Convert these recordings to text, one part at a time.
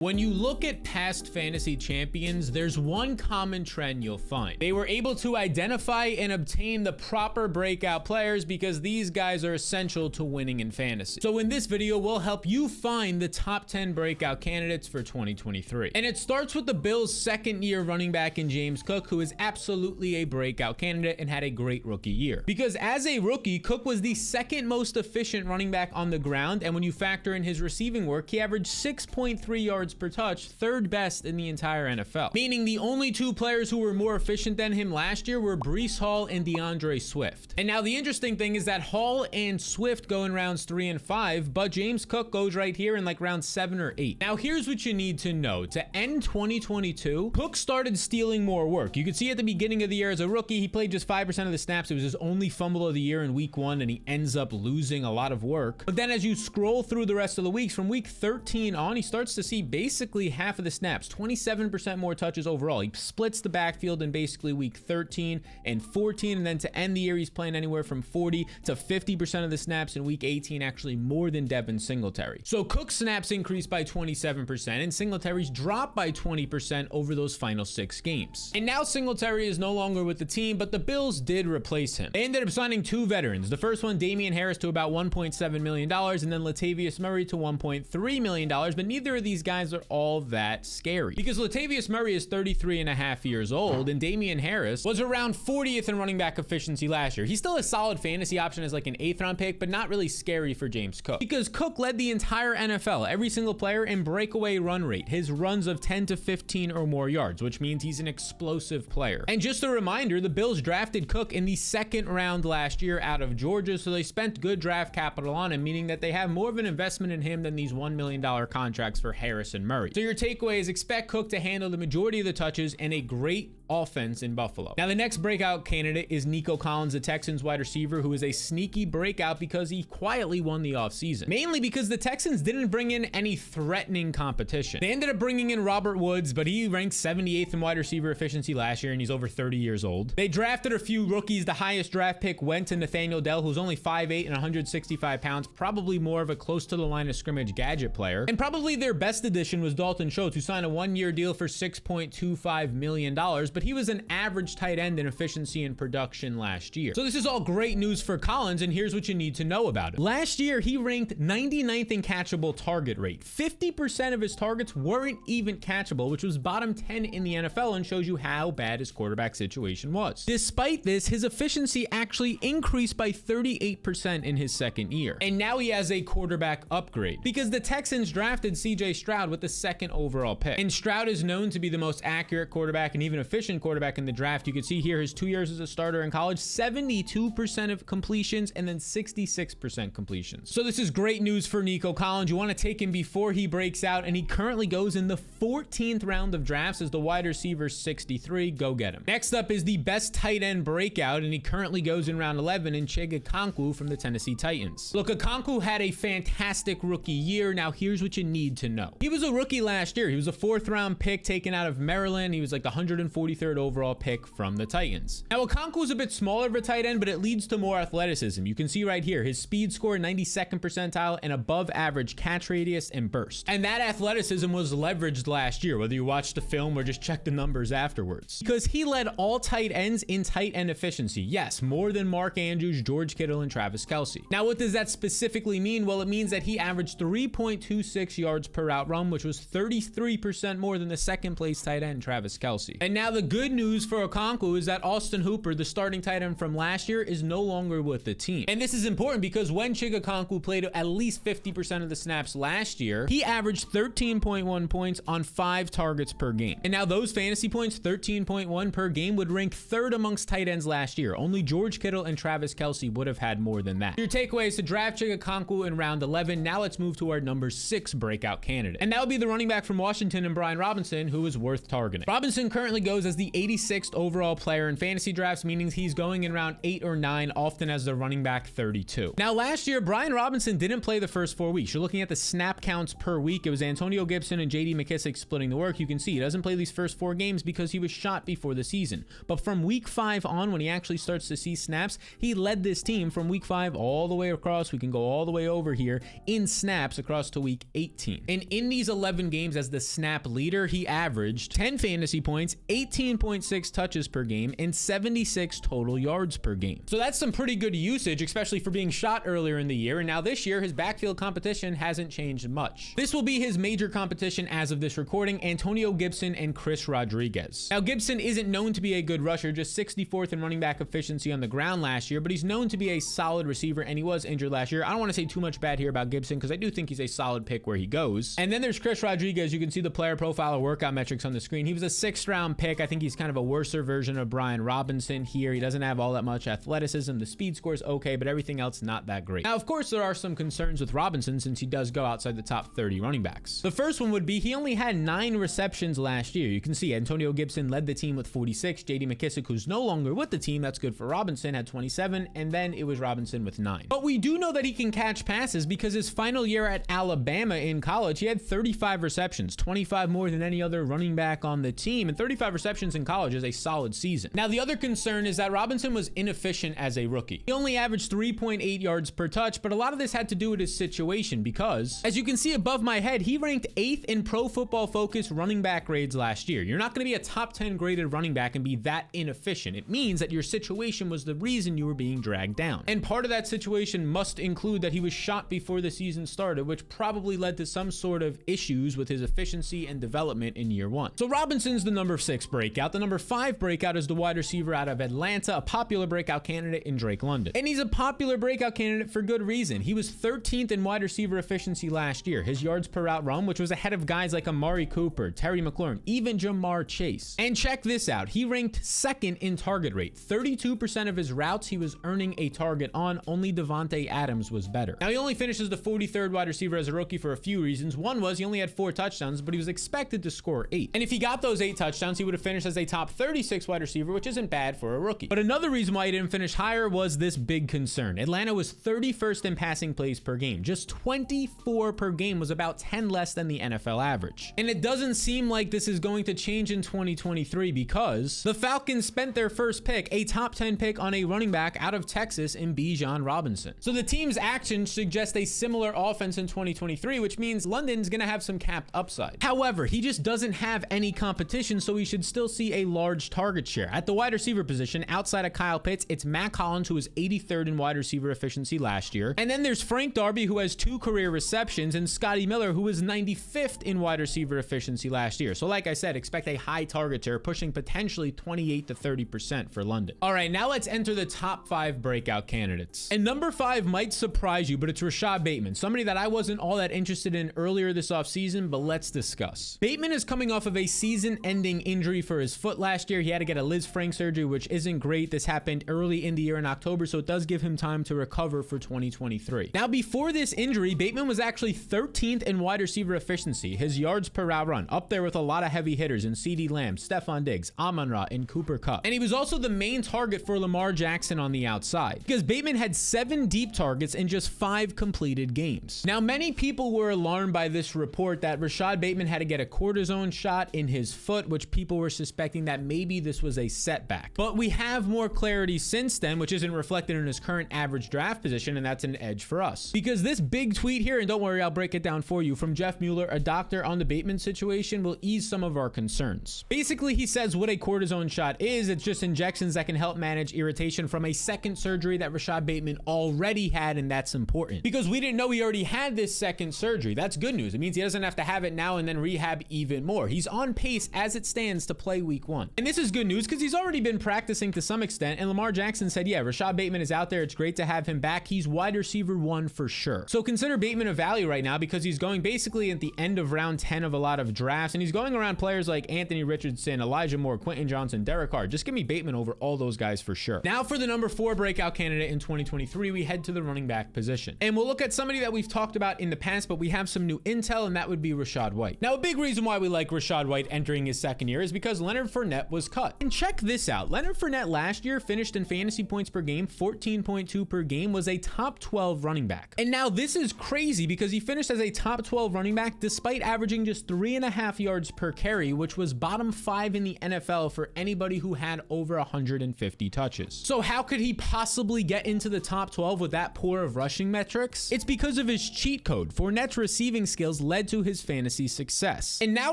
When you look at past fantasy champions, there's one common trend you'll find. They were able to identify and obtain the proper breakout players because these guys are essential to winning in fantasy. So in this video, we'll help you find the top 10 breakout candidates for 2023. And it starts with the Bills' second-year running back in James Cook, who is absolutely a breakout candidate and had a great rookie year. Because as a rookie, Cook was the second most efficient running back on the ground, and when you factor in his receiving work, he averaged 6.3 yards per touch, third best in the entire NFL. Meaning the only two players who were more efficient than him last year were Breece Hall and DeAndre Swift. And now the interesting thing is that Hall and Swift go in rounds 3 and 5, but James Cook goes right here in like round 7 or 8. Now here's what you need to know. To end 2022, Cook started stealing more work. You could see at the beginning of the year as a rookie, he played just 5% of the snaps. It was his only fumble of the year in week 1, and he ends up losing a lot of work. But then as you scroll through the rest of the weeks, from week 13 on, he starts to see basically half of the snaps, 27% more touches overall. He splits the backfield in basically week 13 and 14, and then to end the year, he's playing anywhere from 40 to 50% of the snaps in week 18, actually more than Devin Singletary. So Cook's snaps increased by 27%, and Singletary's dropped by 20% over those final 6 games. And now Singletary is no longer with the team, but the Bills did replace him. They ended up signing 2 veterans. The first one, Damian Harris, to about $1.7 million, and then Latavius Murray to $1.3 million, but neither of these guys are all that scary because Latavius Murray is 33 and a half years old, and Damian Harris was around 40th in running back efficiency last year. He's still a solid fantasy option as like an 8th round pick, but not really scary for James Cook because Cook led the entire NFL, every single player, in breakaway run rate, his runs of 10 to 15 or more yards, which means he's an explosive player. And just a reminder, the Bills drafted Cook in the 2nd round last year out of Georgia, so they spent good draft capital on him, meaning that they have more of an investment in him than these $1 million contracts for Harris and Murray. So your takeaway is expect Cook to handle the majority of the touches and a great offense in Buffalo. Now the next breakout candidate is Nico Collins, the Texans wide receiver, who is a sneaky breakout because he quietly won the offseason. Mainly because the Texans didn't bring in any threatening competition. They ended up bringing in Robert Woods, but he ranked 78th in wide receiver efficiency last year, and he's over 30 years old. They drafted a few rookies. The highest draft pick went to Nathaniel Dell, who's only 5'8" and 165 pounds, probably more of a close to the line of scrimmage gadget player. And probably their best addition was Dalton Schultz, who signed a 1-year deal for $6.25 million, but he was an average tight end in efficiency and production last year. So this is all great news for Collins, and here's what you need to know about it. Last year, he ranked 99th in catchable target rate. 50% of his targets weren't even catchable, which was bottom 10 in the NFL and shows you how bad his quarterback situation was. Despite this, his efficiency actually increased by 38% in his 2nd year. And now he has a quarterback upgrade because the Texans drafted CJ Stroud with the 2nd overall pick. And Stroud is known to be the most accurate quarterback and even efficient quarterback in the draft. You can see here his 2 years as a starter in college, 72% of completions and then 66% completions. So this is great news for Nico Collins. You want to take him before he breaks out, and he currently goes in the 14th round of drafts as the wide receiver 63. Go get him. Next up is the best tight end breakout, and he currently goes in round 11 in Chigoziem Okonkwo from the Tennessee Titans. Look, Okonkwo had a fantastic rookie year. Now here's what you need to know. He was a rookie last year. He was a 4th round pick taken out of Maryland. He was like the 143rd overall pick from the Titans. Now Okonkwo is a bit smaller of a tight end, but it leads to more athleticism. You can see right here his speed score 92nd percentile and above average catch radius and burst. And that athleticism was leveraged last year, whether you watched the film or just checked the numbers afterwards, because he led all tight ends in tight end efficiency. Yes, more than Mark Andrews, George Kittle, and Travis Kelce. Now what does that specifically mean? Well, it means that he averaged 3.26 yards per route run, which was 33% more than the 2nd place tight end Travis Kelce. And now the good news for Okonkwo is that Austin Hooper, the starting tight end from last year, is no longer with the team. And this is important because when Chigoziem Okonkwo played at least 50% of the snaps last year, he averaged 13.1 points on 5 targets per game. And now those fantasy points, 13.1 per game, would rank 3rd amongst tight ends last year. Only George Kittle and Travis Kelce would have had more than that. Your takeaway is to draft Chigoziem Okonkwo in round 11. Now let's move to our number 6 breakout candidate. And that would be the running back from Washington and Brian Robinson, who is worth targeting. Robinson currently goes as the 86th overall player in fantasy drafts, meaning he's going in round 8 or 9, often as the running back 32. Now last year, Brian Robinson didn't play the first 4 weeks. You're looking at the snap counts per week. It was Antonio Gibson and JD McKissick splitting the work. You can see he doesn't play these first 4 games because he was shot before the season. But from week 5 on, when he actually starts to see snaps, he led this team from week 5 all the way across. We can go all the way over here in snaps across to week 18. And in these 11 games as the snap leader, he averaged 10 fantasy points, 18.6 touches per game, and 76 total yards per game. So that's some pretty good usage, especially for being shot earlier in the year. And now this year, his backfield competition hasn't changed much. This will be his major competition as of this recording, Antonio Gibson and Chris Rodriguez. Now, Gibson isn't known to be a good rusher, just 64th in running back efficiency on the ground last year, but he's known to be a solid receiver, and he was injured last year. I don't want to say too much bad here about Gibson because I do think he's a solid pick where he goes. And then there's Chris Rodriguez. You can see the player profile or workout metrics on the screen. He was a 6th round pick. I think he's kind of a worser version of Brian Robinson here. He doesn't have all that much athleticism. The speed score's okay, but everything else not that great. Now, of course, there are some concerns with Robinson since he does go outside the top 30 running backs. The first one would be he only had 9 receptions last year. You can see Antonio Gibson led the team with 46. JD McKissick, who's no longer with the team, that's good for Robinson, had 27, and then it was Robinson with 9. But we do know that he can catch passes because his final year at Alabama in college, he had 35 receptions, 25 more than any other running back on the team, and 35 receptions in college is a solid season. Now, the other concern is that Robinson was inefficient as a rookie. He only averaged 3.8 yards per touch, but a lot of this had to do with his situation because, as you can see above my head, he ranked 8th in Pro Football Focus running back grades last year. You're not going to be a top 10 graded running back and be that inefficient. It means that your situation was the reason you were being dragged down. And part of that situation must include that he was shot before the season started, which probably led to some sort of issues with his efficiency and development in year 1. So Robinson's the number 6 breakout. The number 5 breakout is the wide receiver out of Atlanta, a popular breakout candidate in Drake London. And he's a popular breakout candidate for good reason. He was 13th in wide receiver efficiency last year. His yards per route run, which was ahead of guys like Amari Cooper, Terry McLaurin, even Jamar Chase. And check this out. He ranked 2nd in target rate. 32% of his routes he was earning a target on. Only Devontae Adams was better. Now, he only finishes the 43rd wide receiver as a rookie for a few reasons. One was he only had 4 touchdowns, but he was expected to score 8. And if he got those 8 touchdowns, he would have finished as a top 36 wide receiver, which isn't bad for a rookie. But another reason why he didn't finish higher was this big concern. Atlanta was 31st in passing plays per game. Just 24 per game was about 10 less than the NFL average. And it doesn't seem like this is going to change in 2023 because the Falcons spent their first pick, a top 10 pick, on a running back out of Texas in Bijan Robinson. So the team's actions suggest a similar offense in 2023, which means London's going to have some capped upside. However, he just doesn't have any competition, so he should still see a large target share. At the wide receiver position, outside of Kyle Pitts, it's Matt Collins, who was 83rd in wide receiver efficiency last year. And then there's Frank Darby, who has 2 career receptions, and Scotty Miller, who was 95th in wide receiver efficiency last year. So like I said, expect a high target share, pushing potentially 28 to 30% for London. All right, now let's enter the top 5 breakout candidates. And number 5 might surprise you, but it's Rashod Bateman, somebody that I wasn't all that interested in earlier this offseason, but let's discuss. Bateman is coming off of a season-ending injury for his foot last year. He had to get a Liz Frank surgery, which isn't great. This happened early in the year in October, so it does give him time to recover for 2023. Now, before this injury, Bateman was actually 13th in wide receiver efficiency. His yards per route run, up there with a lot of heavy hitters in CeeDee Lamb, Stephon Diggs, Amon-Ra, and Cooper Kupp. And he was also the main target for Lamar Jackson on the outside, because Bateman had 7 deep targets in just 5 completed games. Now, many people were alarmed by this report that Rashod Bateman had to get a cortisone shot in his foot, which people were suspecting that maybe this was a setback. But we have more clarity since then, which isn't reflected in his current average draft position, and that's an edge for us. Because this big tweet here, and don't worry, I'll break it down for you, from Jeff Mueller, a doctor on the Bateman situation, will ease some of our concerns. Basically, he says what a cortisone shot is. It's just injections that can help manage irritation from a second surgery that Rashod Bateman already had, and that's important. Because we didn't know he already had this second surgery. That's good news. It means he doesn't have to have it now and then rehab even more. He's on pace as it stands to play week 1. And this is good news because he's already been practicing to some extent, and Lamar Jackson said, yeah, Rashod Bateman is out there. It's great to have him back. He's wide receiver 1 for sure. So consider Bateman a value right now because he's going basically at the end of round 10 of a lot of drafts, and he's going around players like Anthony Richardson, Elijah Moore, Quentin Johnson, Derek Carr. Just give me Bateman over all those guys for sure. Now for the number 4 breakout candidate in 2023, we head to the running back position. And we'll look at somebody that we've talked about in the past, but we have some new intel, and that would be Rachaad White. Now, a big reason why we like Rachaad White entering his second year is because Leonard Fournette was cut. And check this out. Leonard Fournette last year finished in fantasy points per game, 14.2 per game, was a top 12 running back. And now this is crazy because he finished as a top 12 running back despite averaging just 3.5 yards per carry, which was bottom 5 in the NFL for anybody who had over 150 touches. So how could he possibly get into the top 12 with that poor of rushing metrics? It's because of his cheat code. Fournette's receiving skills led led to his fantasy success. And now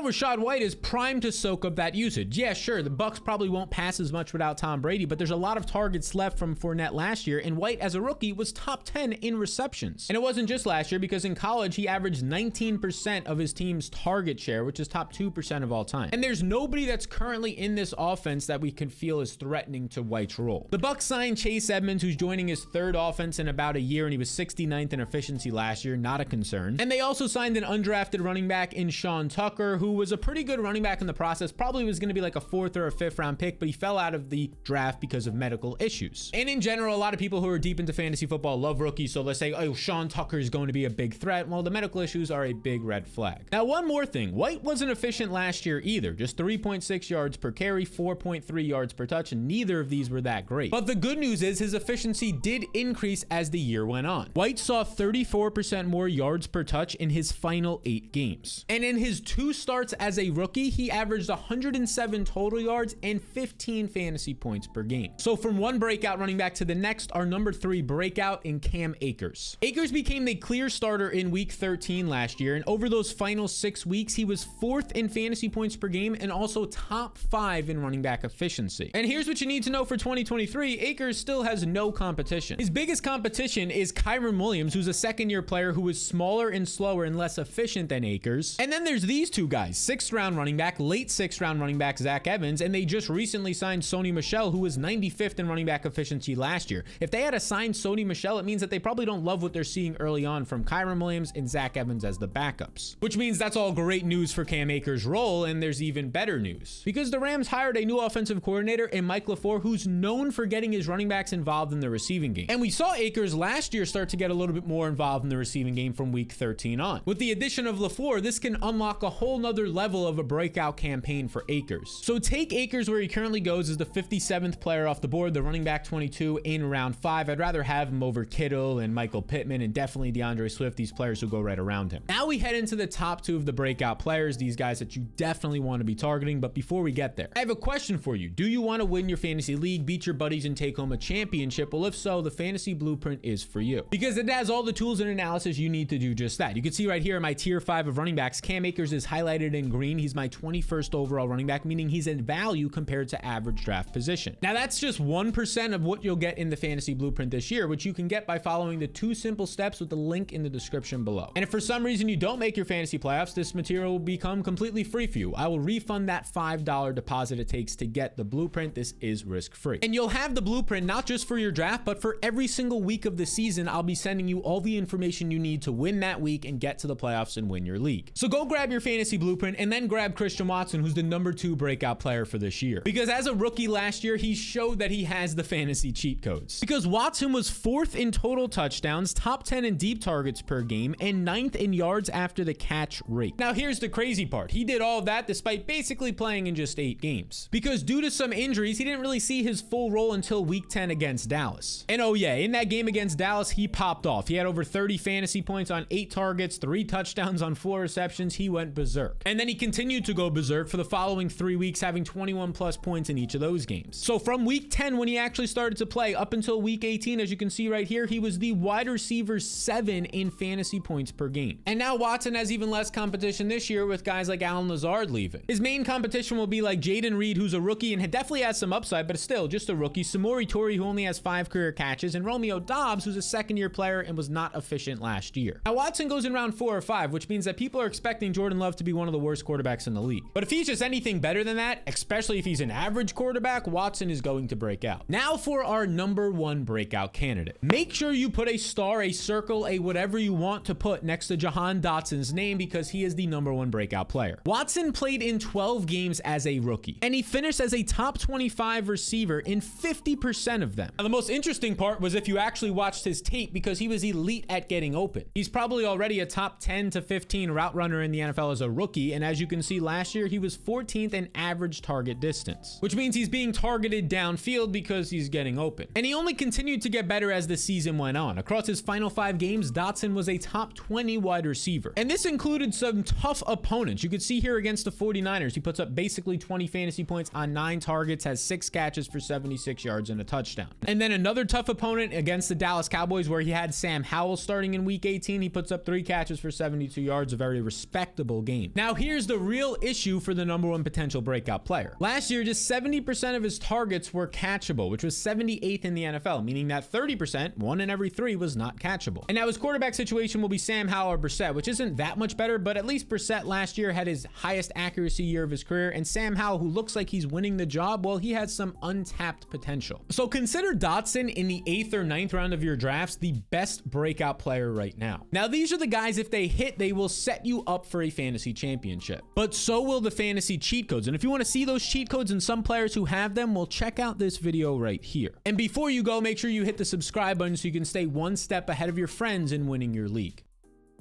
Rachaad White is primed to soak up that usage. Yeah, sure, the Bucs probably won't pass as much without Tom Brady, but there's a lot of targets left from Fournette last year, and White as a rookie was top 10 in receptions. And it wasn't just last year, because in college he averaged 19% of his team's target share, which is top 2% of all time. And there's nobody that's currently in this offense that we can feel is threatening to White's role. The Bucs signed Chase Edmonds, who's joining his third offense in about a year, and he was 69th in efficiency last year, not a concern. And they also signed an undrafted running back in Sean Tucker, who was a pretty good running back in the process, probably was going to be like a 4th or a 5th round pick, but he fell out of the draft because of medical issues. And in general, a lot of people who are deep into fantasy football love rookies, so let's say, oh, Sean Tucker is going to be a big threat. Well, the medical issues are a big red flag. Now, one more thing, White wasn't efficient last year either, just 3.6 yards per carry, 4.3 yards per touch, and neither of these were that great. But the good news is his efficiency did increase as the year went on. White saw 34% more yards per touch in his final 8 games. And in his 2 starts as a rookie, he averaged 107 total yards and 15 fantasy points per game. So from one breakout running back to the next, our number 3 breakout in Cam Akers. Akers became the clear starter in week 13 last year, and over those final 6 weeks, he was 4th in fantasy points per game and also top 5 in running back efficiency. And here's what you need to know for 2023, Akers still has no competition. His biggest competition is Kyren Williams, who's a second-year player who is smaller and slower and less efficient than Akers. And then there's these 2 guys, 6th round running back, late 6th round running back Zach Evans, and they just recently signed Sony Michel, who was 95th in running back efficiency last year. If they had assigned Sony Michel, it means that they probably don't love what they're seeing early on from Kyren Williams and Zach Evans as the backups. Which means that's all great news for Cam Akers' role, and there's even better news, because the Rams hired a new offensive coordinator in Mike LaFleur, who's known for getting his running backs involved in the receiving game. And we saw Akers last year start to get a little bit more involved in the receiving game from week 13 on. With the addition of LaFleur, this can unlock a whole nother level of a breakout campaign for Akers. So take Akers where he currently goes as the 57th player off the board, the running back 22 in round 5. I'd rather have him over Kittle and Michael Pittman and definitely DeAndre Swift, these players who go right around him. Now we head into the top 2 of the breakout players, these guys that you definitely want to be targeting. But before we get there, I have a question for you. Do you want to win your fantasy league, beat your buddies, and take home a championship? Well, if so, the Fantasy Blueprint is for you, because it has all the tools and analysis you need to do just that. You can see right here in my tier 5 of running backs, Cam Akers is highlighted in green. He's my 21st overall running back, meaning he's in value compared to average draft position. Now that's just 1% of what you'll get in the Fantasy Blueprint this year, which you can get by following the 2 simple steps with the link in the description below. And if for some reason you don't make your fantasy playoffs, this material will become completely free for you. I will refund that $5 deposit it takes to get the blueprint. This is risk-free. And you'll have the blueprint not just for your draft, but for every single week of the season. I'll be sending you all the information you need to win that week and get to the playoffs and win your league. So go grab your fantasy blueprint and then grab Christian Watson, who's the number 2 breakout player for this year. Because as a rookie last year, he showed that he has the fantasy cheat codes. Because Watson was 4th in total touchdowns, top 10 in deep targets per game, and 9th in yards after the catch rate. Now here's the crazy part. He did all of that despite basically playing in just 8 games. Because due to some injuries, he didn't really see his full role until week 10 against Dallas. And oh yeah, in that game against Dallas, he popped off. He had over 30 fantasy points on 8 targets, 3 touchdowns on 4 receptions. He went berserk. And then he continued to go berserk for the following 3 weeks, having 21 plus points in each of those games. So from week 10, when he actually started to play, up until week 18, as you can see right here, he was the wide receiver 7 in fantasy points per game. And now Watson has even less competition this year with guys like Allen Lazard leaving. His main competition will be like Jaden Reed, who's a rookie and definitely has some upside, but still just a rookie. Samori Toure, who only has 5 career catches, and Romeo Doubs, who's a second-year player and was not efficient last year. Now Watson goes in round 4 or 5, which means that people are expecting Jordan Love to be one of the worst quarterbacks in the league. But if he's just anything better than that, especially if he's an average quarterback, Watson is going to break out. Now for our number 1 breakout candidate. Make sure you put a star, a circle, a whatever you want to put next to Jahan Dotson's name, because he is the number 1 breakout player. Watson played in 12 games as a rookie, and he finished as a top 25 receiver in 50% of them. Now, the most interesting part was if you actually watched his tape, because he was elite at getting open. He's probably already a top 10 to 15 route runner in the NFL as a rookie, and as you can see last year, he was 14th in average target distance, which means he's being targeted downfield because he's getting open. And he only continued to get better as the season went on. Across his final 5 games, Dotson was a top 20 wide receiver, and this included some tough opponents. You could see here against the 49ers, he puts up basically 20 fantasy points on 9 targets, has 6 catches for 76 yards and a touchdown. And then another tough opponent against the Dallas Cowboys, where he had Sam Howell starting in week 18. He puts up 3 catches for 72 72 yards, a very respectable game. Now, here's the real issue for the #1 potential breakout player. Last year, just 70% of his targets were catchable, which was 78th in the NFL, meaning that 30%, 1 in every 3, was not catchable. And now his quarterback situation will be Sam Howell or Brissett, which isn't that much better, but at least Brissett last year had his highest accuracy year of his career, and Sam Howell, who looks like he's winning the job, well, he has some untapped potential. So consider Dotson in the 8th or 9th round of your drafts the best breakout player right now. Now, these are the guys, if they hit, they will set you up for a fantasy championship. But so will the fantasy cheat codes. And if you want to see those cheat codes and some players who have them, well, check out this video right here. And before you go, make sure you hit the subscribe button so you can stay one step ahead of your friends in winning your league.